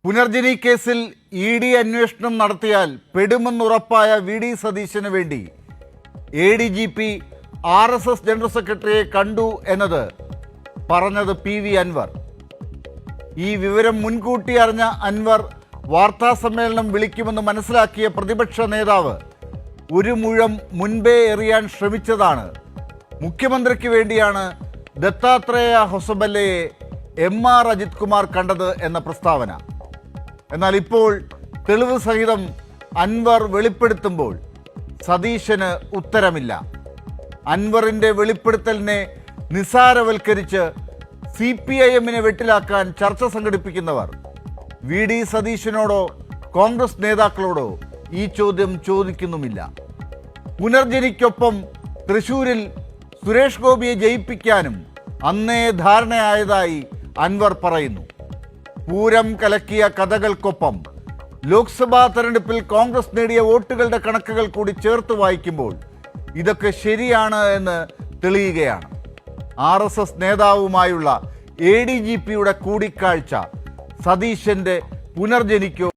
പുനർജനി കേസിൽ ഇ.ഡി. അന്വേഷണം നടത്തിയാൽ പെടുമെന്നുറപ്പായ വി.ഡി. സതീശന് വേണ്ടി എ.ഡി.ജി.പി ആർ.എസ്.എസ് ജനറൽ സെക്രട്ടറിയെ കണ്ടു എന്നത് പറഞ്ഞത് പി.വി. അൻവർ. ഈ വിവരം മുൻകൂട്ടി അറിഞ്ഞ അൻവർ വാർത്താസമ്മേളനം വിളിക്കുമെന്ന് മനസ്സിലാക്കിയ പ്രതിപക്ഷ നേതാവ് ഒരു മുഴം മുൻപേ എറിയാൻ ശ്രമിച്ചതാണ്. മുഖ്യമന്ത്രിക്ക് വേണ്ടിയാണ് ദത്താത്രേയ ഹൊസബല്ലയെ എം.ആർ. അജിത് കുമാർ കണ്ടത് എന്ന പ്രസ്താവന. എന്നാൽ ഇപ്പോൾ തെളിവ് സഹിതം അൻവർ വെളിപ്പെടുത്തുമ്പോൾ സതീശന് ഉത്തരമില്ല. അൻവറിൻ്റെ വെളിപ്പെടുത്തലിനെ നിസാരവൽക്കരിച്ച് CPIM-നെ വെട്ടിലാക്കാൻ ചർച്ച സംഘടിപ്പിക്കുന്നവർ വി.ഡി. സതീശനോടോ കോൺഗ്രസ് നേതാക്കളോടോ ഈ ചോദ്യം ചോദിക്കുന്നുമില്ല. പുനർജനിക്കൊപ്പം തൃശൂരിൽ സുരേഷ് ഗോപിയെ ജയിപ്പിക്കാനും അന്നേ ധാരണയായതായി അൻവർ പറയുന്നു. പൂരം കലക്കിയ കഥകൾക്കൊപ്പം ലോക്സഭാ തെരഞ്ഞെടുപ്പിൽ കോൺഗ്രസ് നേടിയ വോട്ടുകളുടെ കണക്കുകൾ കൂടി ചേർത്ത് വായിക്കുമ്പോൾ ഇതൊക്കെ ശരിയാണ് എന്ന് തെളിയുകയാണ്. RSS നേതാവുമായുള്ള ADGP-യുടെ കൂടിക്കാഴ്ച സതീശന്റെ പുനർജനിക്കോ